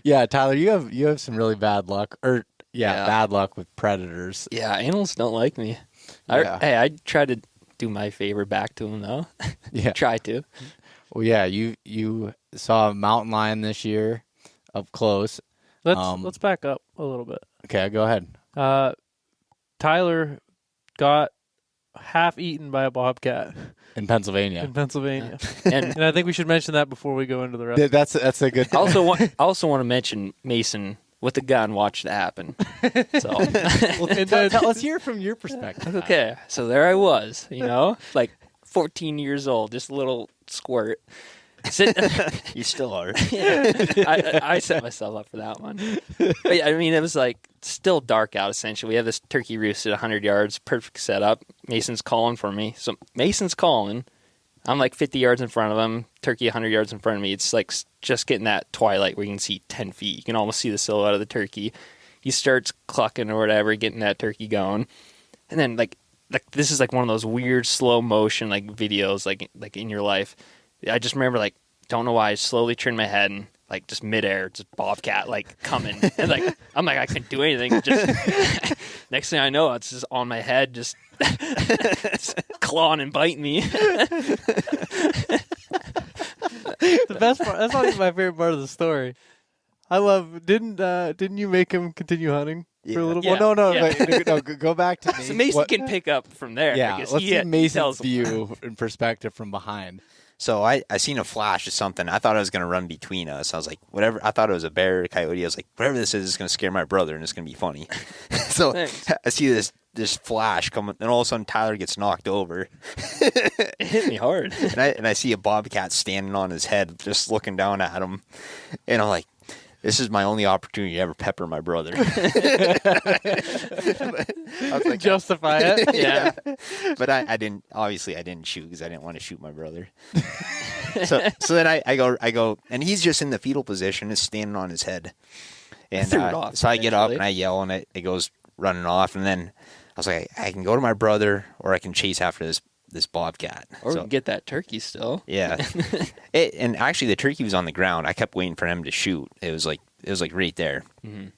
Yeah, Tyler, you have some really bad luck, or Yeah. bad luck with predators. Yeah, animals don't like me. Yeah. I try to do my favor back to them though. Yeah. Try to. Well, yeah, you saw a mountain lion this year up close. Let's back up a little bit. Okay, go ahead. Tyler got half eaten by a bobcat In Pennsylvania. in Pennsylvania, And and I think we should mention that before we go into the rest. That's a good. I also want to mention Mason with the gun watched it happen. So Let's hear it from your perspective. okay, so there I was, like 14 years old, just a little squirt. You still are. I set myself up for that one. But yeah, I mean, it was like still dark out, essentially. We have this turkey roost at 100 yards, perfect setup. Mason's calling for me. So Mason's calling. I'm like 50 yards in front of him, turkey 100 yards in front of me. It's like just getting that twilight where you can see 10 feet. You can almost see the silhouette of the turkey. He starts clucking or whatever, getting that turkey going. And then like this is like one of those weird slow motion like videos like in your life. I just remember like, don't know why, I slowly turned my head and like just midair, just bobcat like coming. And like I'm like I couldn't do anything. Just next thing I know, it's just on my head, just clawing and biting me. The best part. That's probably my favorite part of the story. I love. Didn't you make him continue hunting for a little? Yeah. Well, no. Yeah. No, go back to So Mason can pick up from there. Yeah, because let's see Mason's tells them. view in perspective from behind. So I seen a flash of something. I thought it was going to run between us. I was like, whatever. I thought it was a bear or a coyote. I was like, whatever this is going to scare my brother and it's going to be funny. So Thanks. I see this flash coming, and all of a sudden Tyler gets knocked over. It hit me hard. And I see a bobcat standing on his head, just looking down at him. And I'm like, this is my only opportunity to ever pepper my brother. I was like, Justify it. Yeah. but I didn't. Obviously, I didn't shoot because I didn't want to shoot my brother. So then I go, and he's just in the fetal position, is standing on his head. And Threw it off so I get up eventually. and I yell, and it goes running off. And then I was like, I can go to my brother, or I can chase after this bobcat. Or we So- can get that turkey still. yeah. And actually, the turkey was on the ground. I kept waiting for him to shoot. It was like right there. Mm-hmm.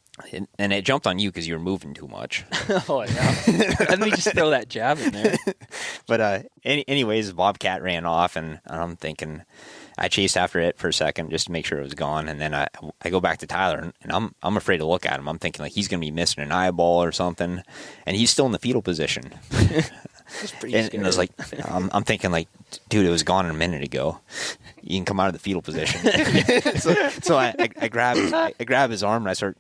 And it jumped on you because you were moving too much. Oh yeah. And then we just throw that jab in there. But anyways, the bobcat ran off, and I'm thinking, I chased after it for a second just to make sure it was gone, and then I go back to Tyler, and I'm afraid to look at him. I'm thinking like he's gonna be missing an eyeball or something, and he's still in the fetal position. It's pretty And scary. I was like, I'm thinking like, dude, it was gone a minute ago. You can come out of the fetal position. so I grab his arm and I start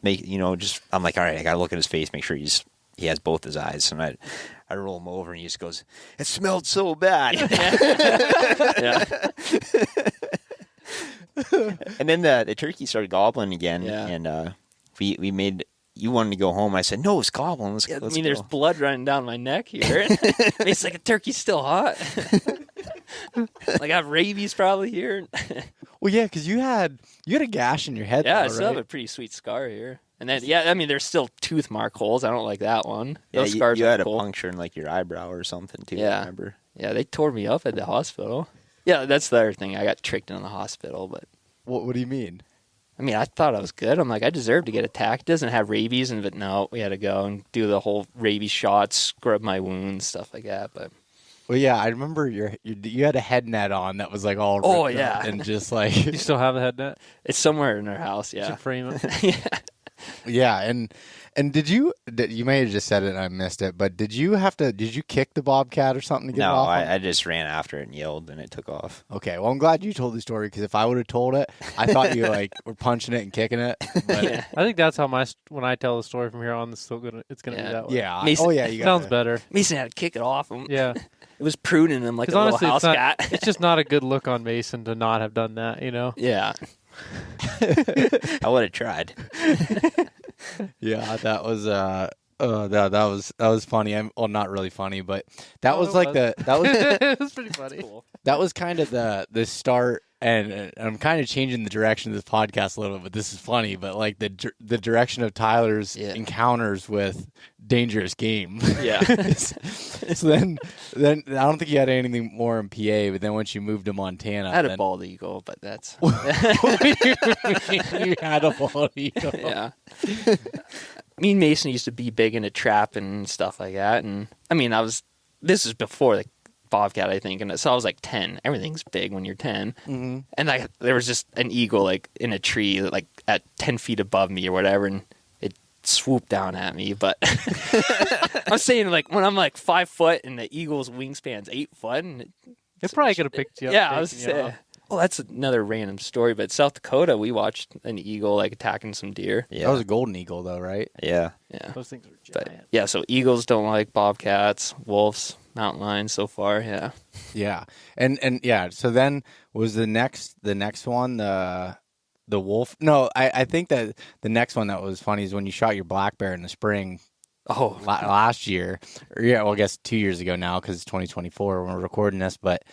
I'm like, all right, I gotta look at his face, make sure he has both his eyes, and I roll him over, and he just goes, it smelled so bad. yeah. And then the turkey started gobbling again, Yeah. and we made. You wanted to go home. I said, no, it's gobbling. Let's I go. mean, there's blood running down my neck here. It's like a turkey's still hot. Like I have rabies probably here. Well, yeah, because you had a gash in your head. Yeah, I though, still have right? a pretty sweet scar here. And then, I mean, there's still tooth mark holes. I don't like that one. Yeah, Those scars you are had a cool. puncture in like your eyebrow or something too. Yeah. I remember. Yeah, they tore me up at the hospital. Yeah, that's the other thing. I got tricked in the hospital, but What do you mean? I mean, I thought I was good. I'm like, I deserve to get attacked. It doesn't have rabies, but no, we had to go and do the whole rabies shots, scrub my wounds, stuff like that. But Well, yeah, I remember you had a head net on that was like all ripped Oh, up yeah. and just like You still have the head net? it's somewhere in our house. You Yeah, should frame it. yeah. yeah, and did you may have just said it and I missed it, but did you kick the bobcat or something to get it No, off? I just ran after it and yelled, and it took off. Okay, well, I'm glad you told the story because if I would have told it, I thought you like were punching it and kicking it. But Yeah. I think that's how when I tell the story from here on, it's gonna Yeah. be that way. yeah, Mason- oh yeah, you got Sounds better. Mason had to kick it off him. Yeah, It was pruning him like a because little honestly, house cat. it's just not a good look on Mason to not have done that. You know. Yeah. I would have tried. Yeah, that was that was funny. Well, not really funny, but that was like that was it was pretty funny. Cool. that was kind of the start and I'm kind of changing the direction of this podcast a little bit, but this is funny. But like the direction of Tyler's encounters with dangerous game. Yeah. So then I don't think you had anything more in PA, but then once you moved to Montana, I had a bald eagle, but that's What do you mean you had a bald eagle? yeah. Me and Mason used to be big into trapping and stuff like that, and I mean, this was before the BOBCAT, I think, and so I was like 10. Everything's big when you're 10, and there was just an eagle like in a tree, like at 10 feet above me or whatever, and it swooped down at me. But I'm saying, like, when I'm like 5 foot and the eagle's wingspan's 8 foot, and It probably could have picked you up. yeah, I was saying. Well, that's another random story, but South Dakota, we watched an eagle like attacking some deer. Yeah. That was a golden eagle, though, right? Yeah. Yeah, Those things are but giant. yeah. So eagles don't like bobcats, wolves, mountain lions. So far, yeah. Yeah, and yeah. So then was the next one the wolf? No, I think that the next one that was funny is when you shot your black bear in the spring Oh, last year. Or yeah, well, I guess 2 years ago now because it's 2024 when we're recording this. But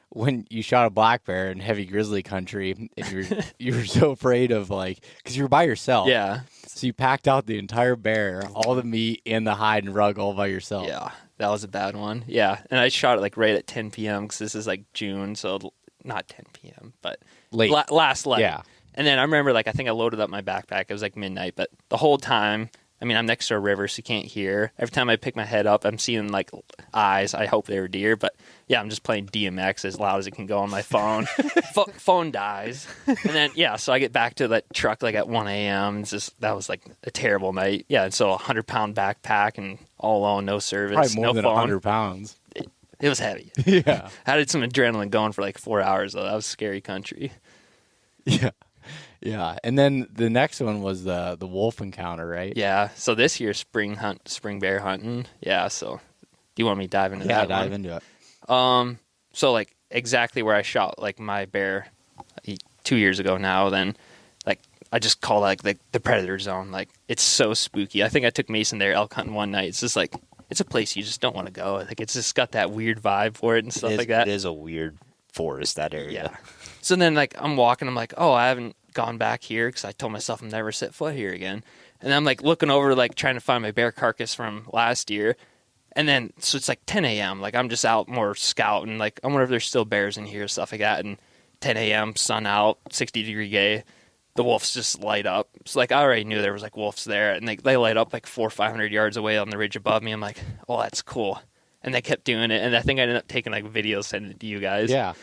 when you shot a black bear in heavy grizzly country, and you were so afraid of because you were by yourself. yeah, So you packed out the entire bear, all the meat and the hide and rug, all by yourself. yeah. That was a bad one. Yeah, and I shot it like right at 10 p.m. because this is like June, so not 10 p.m. but Late. last light. Yeah. And then I remember, like, I think I loaded up my backpack. It was like midnight, but the whole time, I mean, I'm next to a river, so you can't hear. Every time I pick my head up, I'm seeing like eyes. I hope they were deer, but yeah, I'm just playing DMX as loud as it can go on my phone. Phone dies, and then yeah, so I get back to that truck like at 1 a.m. It's just that was like a terrible night. Yeah, and so a 100-pound backpack and all alone, no service, Probably more no than phone. 100 pounds. It was heavy. Yeah. I had some adrenaline going for like 4 hours though. That was scary country. Yeah. Yeah. And then the next one was the wolf encounter, right? Yeah. So this year, spring bear hunting. Yeah. So, do you want me to dive into Yeah, that? dive one? into it. So like exactly where I shot like my bear 2 years ago now. Then, like I just call like the predator zone. Like it's so spooky. I think I took Mason there elk hunting one night. It's just like it's a place you just don't want to go. Like it's just got that weird vibe for it and stuff like that. It is a weird forest, that area. Yeah. So then like I'm walking. I'm like, oh, I haven't gone back here because I told myself I'm never set foot here again. And I'm like looking over, like trying to find my bear carcass from last year. And then, so it's like 10 a.m. Like I'm just out more scouting. Like I wonder if there's still bears in here, stuff like that. And 10 a.m., sun out, 60-degree day. The wolves just light up. So like I already knew there was like wolves there. And they light up like 400 or 500 yards away on the ridge above me. I'm like, oh, that's cool. And they kept doing it. And I think I ended up taking like videos, sending it to you guys. Yeah.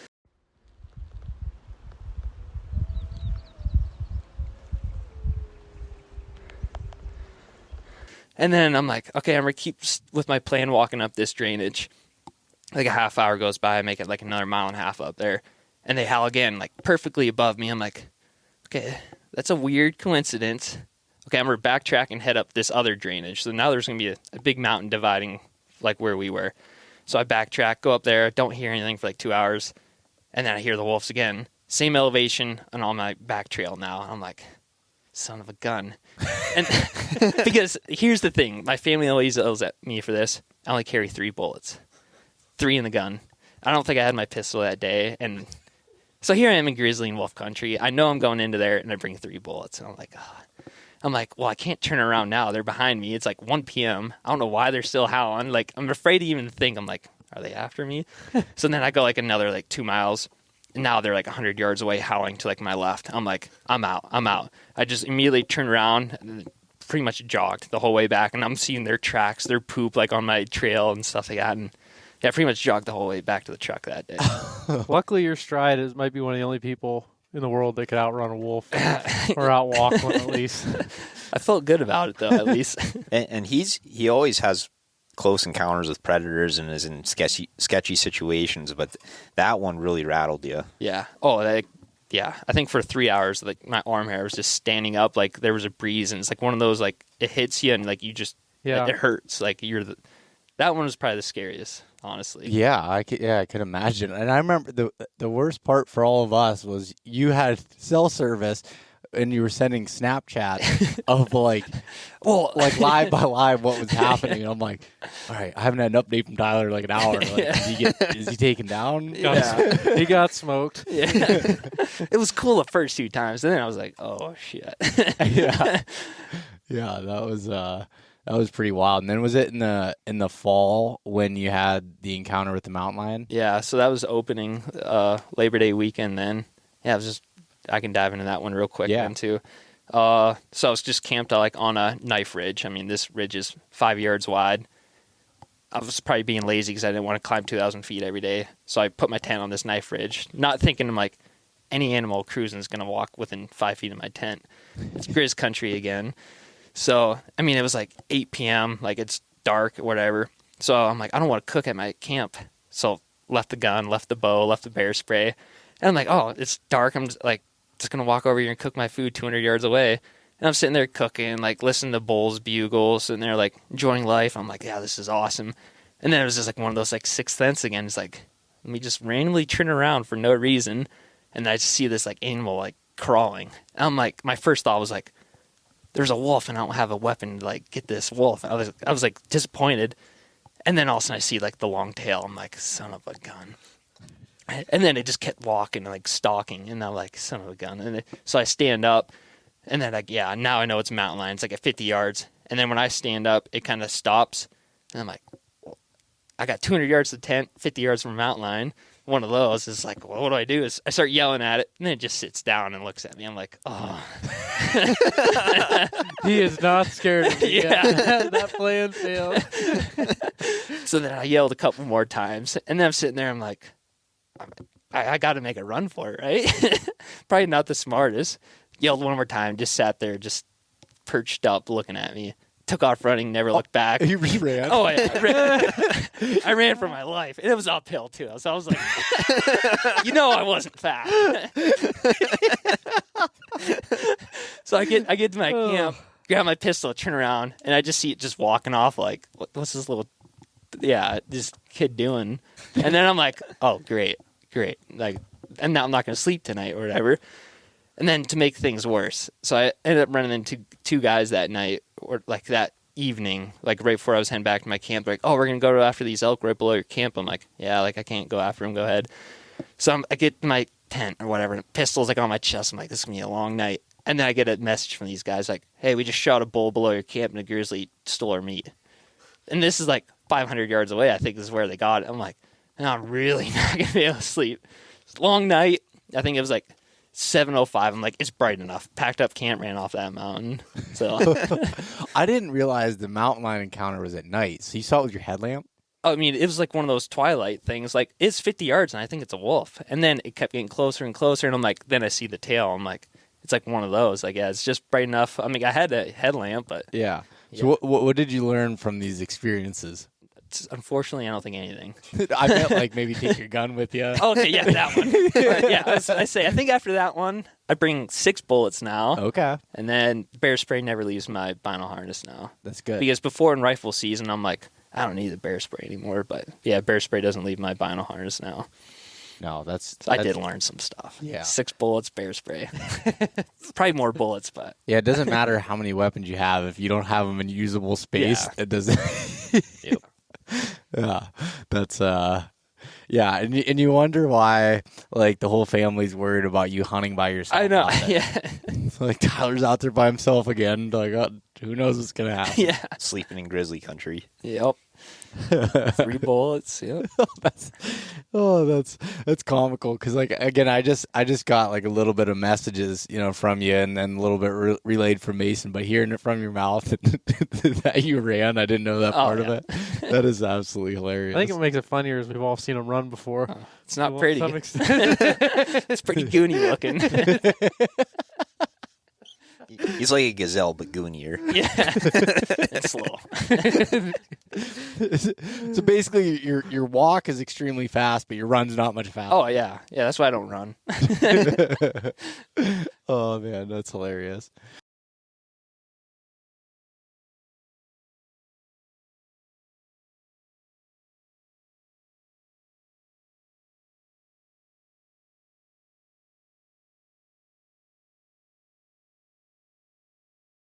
And then I'm like, okay, I'm going to keep with my plan walking up this drainage. Like a half hour goes by, I make it like another 1.5 miles up there. And they howl again, like perfectly above me. I'm like, okay, that's a weird coincidence. Okay, I'm going to backtrack and head up this other drainage. So now there's going to be a big mountain dividing like where we were. So I backtrack, go up there, don't hear anything for like 2 hours. And then I hear the wolves again. Same elevation and on my back trail now. I'm like, son of a gun. And because here's the thing, my family always yells at me for this. I only carry 3 bullets, 3 in the gun. I don't think I had my pistol that day, and so here I am in grizzly and wolf country. I know I'm going into there, and I bring 3 bullets, and I'm like, well, I can't turn around now. They're behind me. It's like 1 p.m. I don't know why they're still howling. Like I'm afraid to even think. I'm like, are they after me? So then I go like another like 2 miles. And now they're like 100 yards away howling to like my left. I'm like, I'm out. I just immediately turned around and pretty much jogged the whole way back. And I'm seeing their tracks, their poop like on my trail and stuff like that. And yeah, pretty much jogged the whole way back to the truck that day. Luckily, your stride might be one of the only people in the world that could outrun a wolf or outwalk one at least. I felt good about it though, at least. And he always has close encounters with predators and is in sketchy situations, but that one really rattled you. Yeah. Oh, yeah. I think for 3 hours, like my arm hair was just standing up. Like there was a breeze, and it's like one of those like it hits you and like you just it hurts. Like that one was probably the scariest, honestly. Yeah, I could imagine. And I remember the worst part for all of us was you had cell service and you were sending Snapchat of like Well, live by live what was happening. And I'm like, all right, I haven't had an update from Tyler in like an hour. Like, is he taken down? Yeah. He got smoked. Yeah. It was cool the first 2 times, and then I was like, oh shit. Yeah, yeah, that was pretty wild. And then was it in the fall when you had the encounter with the mountain lion? Yeah, so that was opening Labor Day weekend then. Yeah, it was just, I can dive into that one real quick then too. So I was just camped like on a knife ridge. I mean, this ridge is 5 yards wide. I was probably being lazy because I didn't want to climb 2,000 feet every day. So I put my tent on this knife ridge, not thinking I'm like, any animal cruising is going to walk within 5 feet of my tent. It's Grizz country again. So, I mean, it was like 8 p.m., like it's dark or whatever. So I'm like, I don't want to cook at my camp. So left the gun, left the bow, left the bear spray. And I'm like, oh, it's dark. I'm just going to walk over here and cook my food 200 yards away. And I'm sitting there cooking, like listening to bulls, bugles, sitting there like enjoying life. I'm like, yeah, this is awesome. And then it was just like one of those like sixth sense again. It's like, let me just randomly turn around for no reason. And I just see this like animal like crawling. And I'm like, my first thought was like, there's a wolf and I don't have a weapon to like get this wolf. I was like disappointed. And then all of a sudden I see like the long tail. I'm like, son of a gun. And then it just kept walking, like stalking. And I'm like, son of a gun. And so I stand up. And then, like, yeah, now I know it's a mountain lion. It's like at 50 yards. And then when I stand up, it kind of stops. And I'm like, well, I got 200 yards to the tent, 50 yards from a mountain lion. One of those is like, well, what do I do? Is I start yelling at it, and then it just sits down and looks at me. I'm like, oh. He is not scared of me. Yeah. That plan failed. So then I yelled a couple more times. And then I'm sitting there, I'm like, I got to make a run for it, right? Probably not the smartest. Yelled one more time, just sat there, just perched up looking at me. Took off running, never looked back. You ran. Oh, yeah. I ran for my life. And it was uphill, too. So I was like, I wasn't fast. So I get to my camp, grab my pistol, turn around, and I just see it just walking off like, what's this this kid doing? And then I'm like, oh, great. Like, and now I'm not going to sleep tonight or whatever. And then to make things worse, so I ended up running into 2 guys that night, or like that evening, like right before I was heading back to my camp. They're like, oh, we're going to go after these elk right below your camp. I'm like, yeah, like I can't go after them. Go ahead. So I get to my tent or whatever, and pistol's like on my chest. I'm like, this is going to be a long night. And then I get a message from these guys like, hey, we just shot a bull below your camp and a grizzly stole our meat. And this is like 500 yards away, I think this is where they got it. I'm like, no, I'm really not going to be able to sleep. It's a long night. I think it was like 7:05. I'm like, it's bright enough. Packed up camp, ran off that mountain. So I didn't realize the mountain lion encounter was at night. So you saw it with your headlamp? I mean, it was like one of those twilight things. Like, it's 50 yards, and I think it's a wolf. And then it kept getting closer and closer, and I'm like, then I see the tail. I'm like, it's like one of those. Like, yeah, it's just bright enough. I mean, I had a headlamp, but Yeah. So what did you learn from these experiences? unfortunately, I don't think anything. I meant like maybe take your gun with you. Oh, okay, yeah, that one. But yeah, I think after that one, I bring 6 bullets now. Okay. And then bear spray never leaves my vinyl harness now. That's good. Because before in rifle season, I'm like, I don't need the bear spray anymore. But yeah, bear spray doesn't leave my vinyl harness now. No, that's I did learn some stuff. Yeah. 6 bullets, bear spray. Probably more bullets, but Yeah, it doesn't matter how many weapons you have if you don't have them in usable space. Yeah. It doesn't. Yep. Yeah, that's yeah, and you wonder why like the whole family's worried about you hunting by yourself. I know. out there. Yeah. Like Tyler's out there by himself again. Like, who knows what's gonna happen? Yeah. Sleeping in grizzly country. Yep. 3 bullets. Yep. That's comical because like again I just got like a little bit of messages from you and then a little bit relayed from Mason, but hearing it from your mouth that you ran, I didn't know that part of it. That is absolutely hilarious. I think what makes it funnier is we've all seen him run before. It's not To pretty. some extent. It's pretty goony looking. He's like a gazelle, but goonier. Yeah. It's slow. So basically your walk is extremely fast, but your run's not much faster. Oh, yeah. Yeah, that's why I don't run. Oh man, that's hilarious.